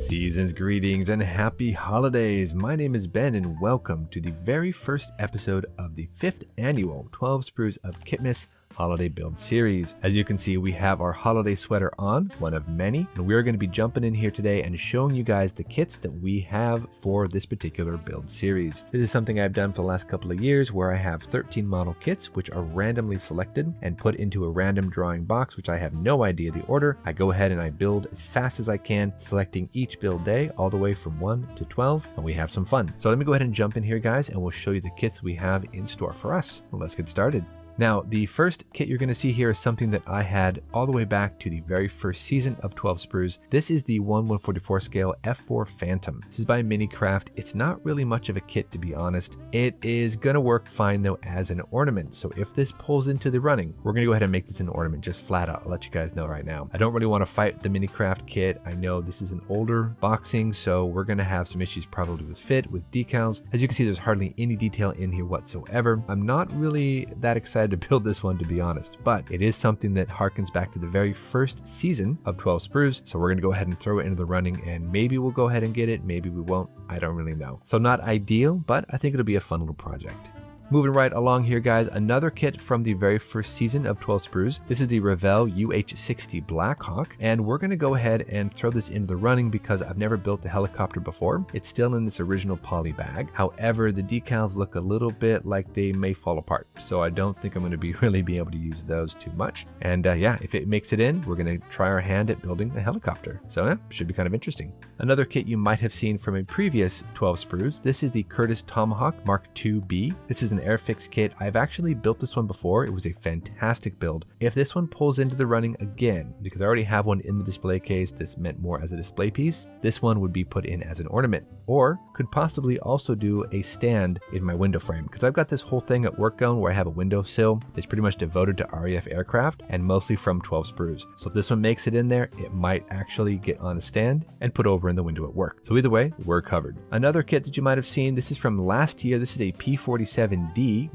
Season's greetings and happy holidays. My name is Ben and welcome to the very first episode of the 5th annual 12 Sprues of Kit-mas holiday build series. As you can see, we have our holiday sweater on, one of many, and we're going to be jumping in here today and showing you guys the kits that we have for this particular build series. This is something I've done for the last couple of years where I have 13 model kits which are randomly selected and put into a random drawing box, which I have no idea the order. I go ahead and I build as fast as I can, selecting each build day all the way from 1 to 12, and we have some fun. So let me go ahead and jump in here, guys, and we'll show you the kits we have in store for us. Let's get started. Now, the first kit you're going to see here is something that I had all the way back to the very first season of 12 Sprues. This is the 1/144 scale F4 Phantom. This is by Minicraft. It's not really much of a kit, to be honest. It is going to work fine though as an ornament. So if this pulls into the running, we're going to go ahead and make this an ornament just flat out. I'll let you guys know right now. I don't really want to fight the Minicraft kit. I know this is an older boxing, so we're going to have some issues probably with fit, with decals. As you can see, there's hardly any detail in here whatsoever. I'm not really that excited to build this one, to be honest, but it is something that harkens back to the very first season of 12 Sprues, so we're going to go ahead and throw it into the running, and maybe we'll go ahead and get it, maybe we won't. I don't really know. So not ideal, but I think it'll be a fun little project. Moving right along here, guys, another kit from the very first season of 12 Sprues. This is the Revell UH-60 Blackhawk, and we're going to go ahead and throw this into the running because I've never built the helicopter before. It's still in this original poly bag. However, the decals look a little bit like they may fall apart, so I don't think I'm going to be able to use those too much. And yeah, if it makes it in, we're going to try our hand at building a helicopter. So yeah, should be kind of interesting. Another kit you might have seen from a previous 12 Sprues. This is the Curtis Tomahawk Mark II-B. This is an Airfix kit. I've actually built this one before. It was a fantastic build. If this one pulls into the running again, because I already have one in the display case that's meant more as a display piece, this one would be put in as an ornament, or could possibly also do a stand in my window frame, because I've got this whole thing at work going where I have a windowsill that's pretty much devoted to RAF aircraft and mostly from 12 Sprues. So if this one makes it in there, it might actually get on a stand and put over in the window at work. So either way, we're covered. Another kit that you might have seen, this is from last year. This is a P47D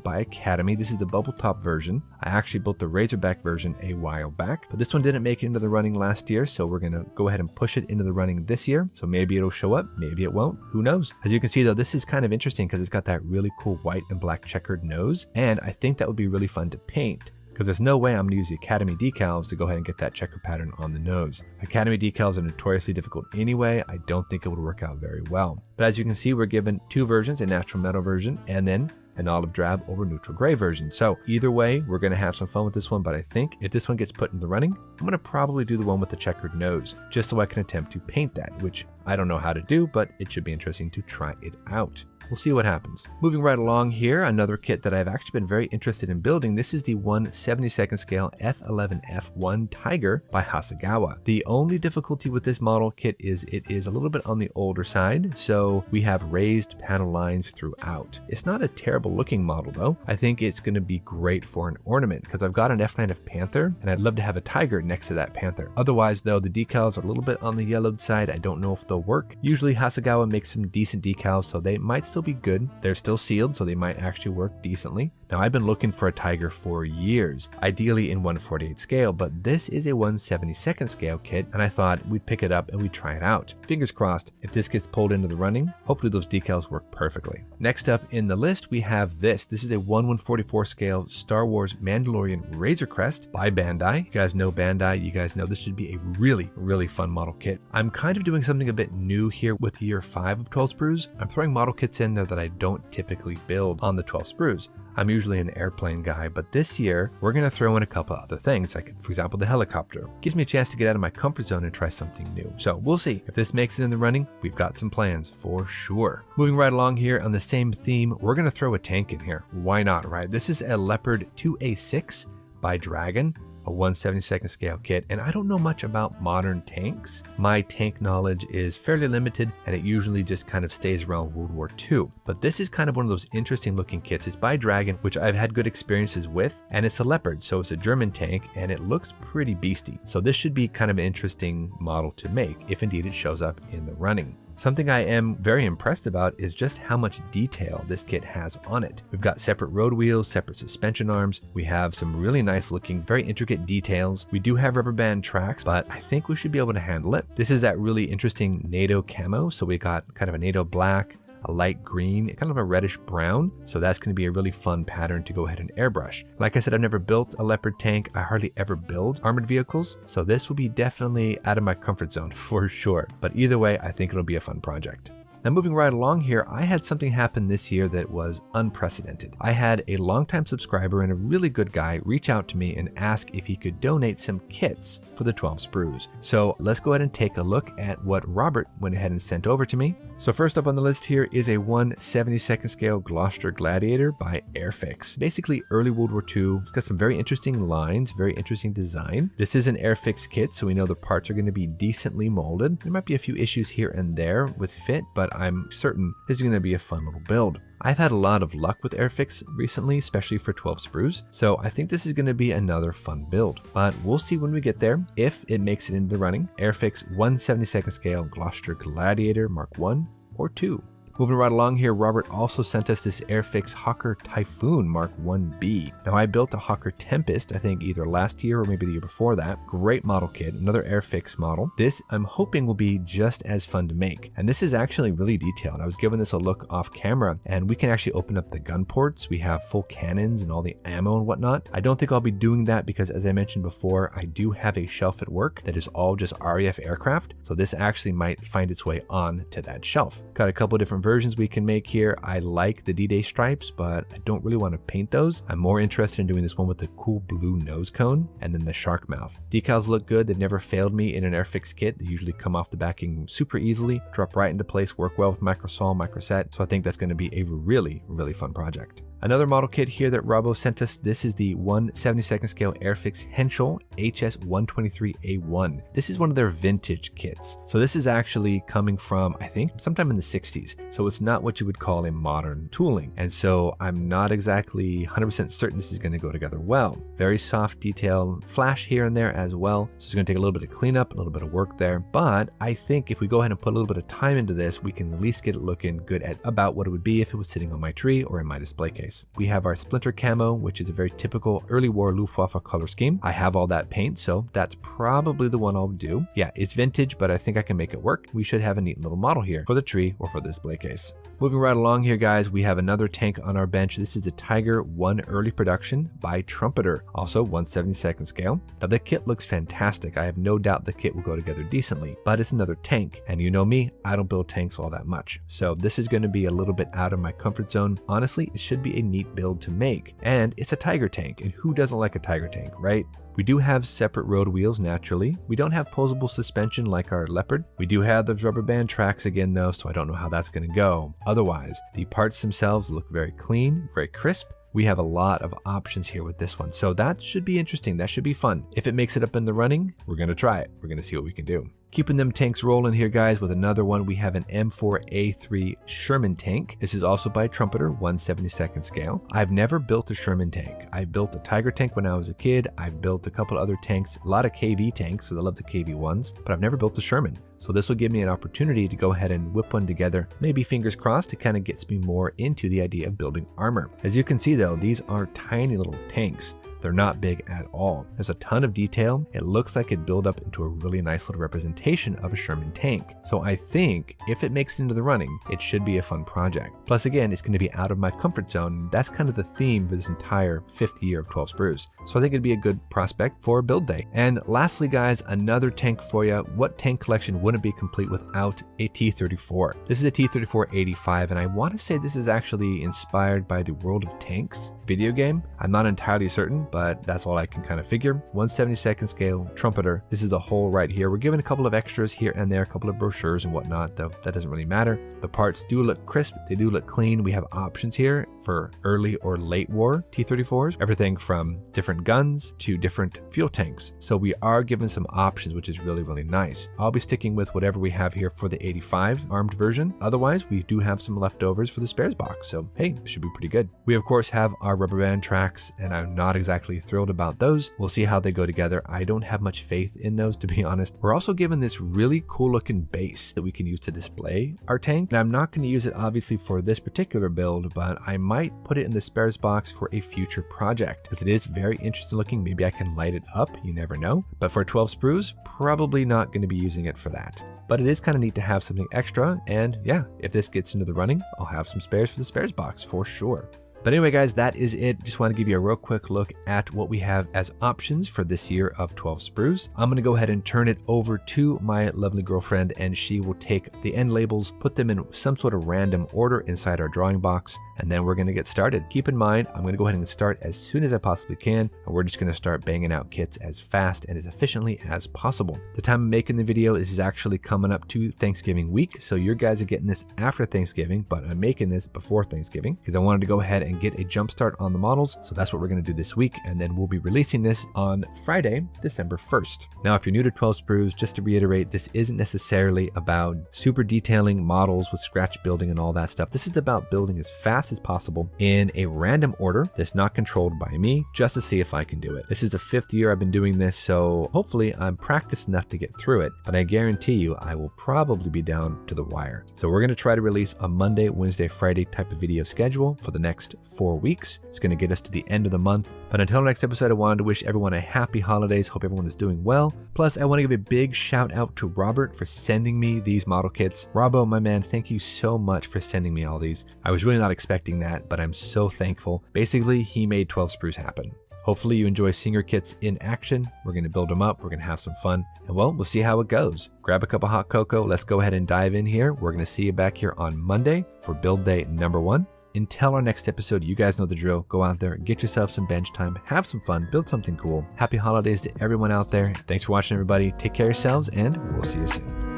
by Academy. This is the bubble top version. I actually built the Razorback version a while back, but this one didn't make it into the running last year, so we're going to go ahead and push it into the running this year. So maybe it'll show up, maybe it won't, who knows. As you can see though, this is kind of interesting because it's got that really cool white and black checkered nose, and I think that would be really fun to paint, because there's no way I'm going to use the Academy decals to go ahead and get that checker pattern on the nose. Academy decals are notoriously difficult anyway. I don't think it would work out very well. But as you can see, we're given two versions, a natural metal version and then an olive drab over neutral gray version. So either way, we're going to have some fun with this one, but I think if this one gets put in the running, I'm going to probably do the one with the checkered nose, just so I can attempt to paint that, which I don't know how to do, but it should be interesting to try it out. We'll see what happens. Moving right along here, another kit that I've actually been very interested in building. This is the 1/72nd scale F11F1 Tiger by Hasegawa. The only difficulty with this model kit is it is a little bit on the older side, so we have raised panel lines throughout. It's not a terrible looking model though. I think it's going to be great for an ornament because I've got an F9F Panther and I'd love to have a tiger next to that Panther. Otherwise though, the decals are a little bit on the yellowed side. I don't know if they'll work. Usually Hasegawa makes some decent decals, so they might still be good. They're still sealed, so they might actually work decently. Now, I've been looking for a tiger for years, ideally in 1/48 scale, but this is a 1/72nd scale kit, and I thought we'd pick it up and we'd try it out. Fingers crossed, if this gets pulled into the running, hopefully those decals work perfectly. Next up in the list, we have this. This is a 1/144 scale Star Wars Mandalorian Razor Crest by Bandai. You guys know Bandai. You guys know this should be a really, really fun model kit. I'm kind of doing something a bit new here with year 5 of 12 Sprues. I'm throwing model kits in there that I don't typically build on the 12 Sprues. I'm usually an airplane guy, but this year we're going to throw in a couple other things, like for example the helicopter. Gives me a chance to get out of my comfort zone and try something new. So we'll see. If this makes it in the running, we've got some plans for sure. Moving right along here on the same theme, we're going to throw a tank in here. Why not, right? This is a Leopard 2A6 by Dragon, a 1/72nd scale kit, and I don't know much about modern tanks. My tank knowledge is fairly limited, and it usually just kind of stays around World War II. But this is kind of one of those interesting looking kits. It's by Dragon, which I've had good experiences with, and it's a Leopard, so it's a German tank, and it looks pretty beastie. So this should be kind of an interesting model to make, if indeed it shows up in the running. Something I am very impressed about is just how much detail this kit has on it. We've got separate road wheels, separate suspension arms. We have some really nice looking, very intricate details. We do have rubber band tracks, but I think we should be able to handle it. This is that really interesting NATO camo. So we got kind of a NATO black, a light green, kind of a reddish brown. So that's going to be a really fun pattern to go ahead and airbrush. Like I said, I've never built a Leopard tank. I hardly ever build armored vehicles. So this will be definitely out of my comfort zone for sure. But either way, I think it'll be a fun project. Now moving right along here, I had something happen this year that was unprecedented. I had a longtime subscriber and a really good guy reach out to me and ask if he could donate some kits for the 12 sprues. So let's go ahead and take a look at what Robert went ahead and sent over to me. So first up on the list here is a 1/72nd scale Gloucester Gladiator by Airfix. Basically early World War II. It's got some very interesting lines, very interesting design. This is an Airfix kit, so we know the parts are going to be decently molded. There might be a few issues here and there with fit, but I'm certain this is going to be a fun little build. I've had a lot of luck with Airfix recently, especially for 12 sprues, so I think this is going to be another fun build. But we'll see when we get there if it makes it into the running. Airfix 1/72nd scale Gloucester Gladiator Mark 1 or 2. Moving right along here, Robert also sent us this Airfix Hawker Typhoon Mark 1B. Now I built a Hawker Tempest, I think either last year or maybe the year before that. Great model kit, another Airfix model. This I'm hoping will be just as fun to make. And this is actually really detailed. I was giving this a look off camera and we can actually open up the gun ports. We have full cannons and all the ammo and whatnot. I don't think I'll be doing that because as I mentioned before, I do have a shelf at work that is all just RAF aircraft. So this actually might find its way on to that shelf. Got a couple different versions we can make here. I like the D-Day stripes, but I don't really want to paint those. I'm more interested in doing this one with the cool blue nose cone and then the shark mouth. Decals look good. They've never failed me in an Airfix kit. They usually come off the backing super easily, drop right into place, work well with microsol, microset. So I think that's going to be a really, really fun project. Another model kit here that Robbo sent us, this is the 1/72nd scale Airfix Henschel HS123A1. This is one of their vintage kits. So this is actually coming from, I think, sometime in the 60s. So it's not what you would call a modern tooling. And so I'm not exactly 100% certain this is going to go together well. Very soft detail, flash here and there as well. So it's going to take a little bit of cleanup, a little bit of work there. But I think if we go ahead and put a little bit of time into this, we can at least get it looking good at about what it would be if it was sitting on my tree or in my display case. We have our Splinter camo, which is a very typical early war Luftwaffe color scheme. I have all that paint, so that's probably the one I'll do. Yeah, it's vintage, but I think I can make it work. We should have a neat little model here for the tree or for the display case. Moving right along here, guys, we have another tank on our bench. This is the Tiger 1 early production by Trumpeter, also 1/72nd scale. Now the kit looks fantastic. I have no doubt the kit will go together decently, but it's another tank. And you know me, I don't build tanks all that much. So this is going to be a little bit out of my comfort zone. Honestly, it should be a neat build to make. And it's a Tiger tank, and who doesn't like a Tiger tank, right? We do have separate road wheels naturally. We don't have posable suspension like our Leopard. We do have those rubber band tracks again though, so I don't know how that's going to go. Otherwise, the parts themselves look very clean, very crisp. We have a lot of options here with this one. So that should be interesting. That should be fun. If it makes it up in the running, we're going to try it. We're going to see what we can do. Keeping them tanks rolling here, guys, with another one. We have an M4A3 Sherman tank. This is also by Trumpeter, 1/72nd scale. I've never built a Sherman tank. I built a Tiger tank when I was a kid. I've built a couple other tanks, a lot of KV tanks, because I love the KV ones, but I've never built a Sherman. So this will give me an opportunity to go ahead and whip one together. Maybe fingers crossed, it kind of gets me more into the idea of building armor. As you can see though, these are tiny little tanks. They're not big at all. There's a ton of detail. It looks like it built up into a really nice little representation of a Sherman tank. So I think if it makes it into the running, it should be a fun project. Plus again, it's going to be out of my comfort zone. That's kind of the theme for this entire 5th year of 12 sprues. So I think it'd be a good prospect for build day. And lastly, guys, another tank for you. What tank collection wouldn't be complete without a T-34? This is a T-34-85, and I want to say this is actually inspired by the World of Tanks video game. I'm not entirely certain, but that's all I can kind of figure. 1/72nd scale Trumpeter. This is the whole right here. We're given a couple of extras here and there, a couple of brochures and whatnot, though that doesn't really matter. The parts do look crisp. They do look clean. We have options here for early or late war T-34s, everything from different guns to different fuel tanks. So we are given some options, which is really, really nice. I'll be sticking with with whatever we have here for the 85 armed version. Otherwise, we do have some leftovers for the spares box, so hey, should be pretty good. We of course have our rubber band tracks, and I'm not exactly thrilled about those. We'll see how they go together. I don't have much faith in those, to be honest. We're also given this really cool looking base that we can use to display our tank. And I'm not going to use it obviously for this particular build, but I might put it in the spares box for a future project because it is very interesting looking. Maybe I can light it up, you never know. But for 12 sprues, probably not going to be using it for that. But it is kind of neat to have something extra, and yeah, if this gets into the running, I'll have some spares for the spares box for sure. But anyway, guys, that is it. Just want to give you a real quick look at what we have as options for this year of 12 sprues. I'm going to go ahead and turn it over to my lovely girlfriend, and she will take the end labels, put them in some sort of random order inside our drawing box, and then we're going to get started. Keep in mind, I'm going to go ahead and start as soon as I possibly can, and we're just going to start banging out kits as fast and as efficiently as possible. The time I'm making the video is actually coming up to Thanksgiving week, so you guys are getting this after Thanksgiving, but I'm making this before Thanksgiving because I wanted to go ahead and get a jump start on the models. So that's what we're going to do this week, and then we'll be releasing this on Friday, December 1st. Now, if you're new to 12 sprues, just to reiterate, this isn't necessarily about super detailing models with scratch building and all that stuff. This is about building as fast as possible in a random order that's not controlled by me, just to see if I can do it. This is the 5th year I've been doing this, so hopefully I'm practiced enough to get through it, but I guarantee you I will probably be down to the wire. So we're going to try to release a Monday, Wednesday, Friday type of video schedule for the next 4 weeks. It's going to get us to the end of the month. But until next episode, I wanted to wish everyone a happy holidays. Hope everyone is doing well. Plus, I want to give a big shout out to Robert for sending me these model kits. Robbo, my man, thank you so much for sending me all these. I was really not expecting that, but I'm so thankful. Basically, he made 12 sprues happen. Hopefully you enjoy seeing your kits in action. We're going to build them up. We're going to have some fun. And well, we'll see how it goes. Grab a cup of hot cocoa. Let's go ahead and dive in here. We're going to see you back here on Monday for build day number 1. Until our next episode, you guys know the drill. Go out there, get yourself some bench time, have some fun, build something cool. Happy holidays to everyone out there. Thanks for watching, everybody. Take care of yourselves, and we'll see you soon.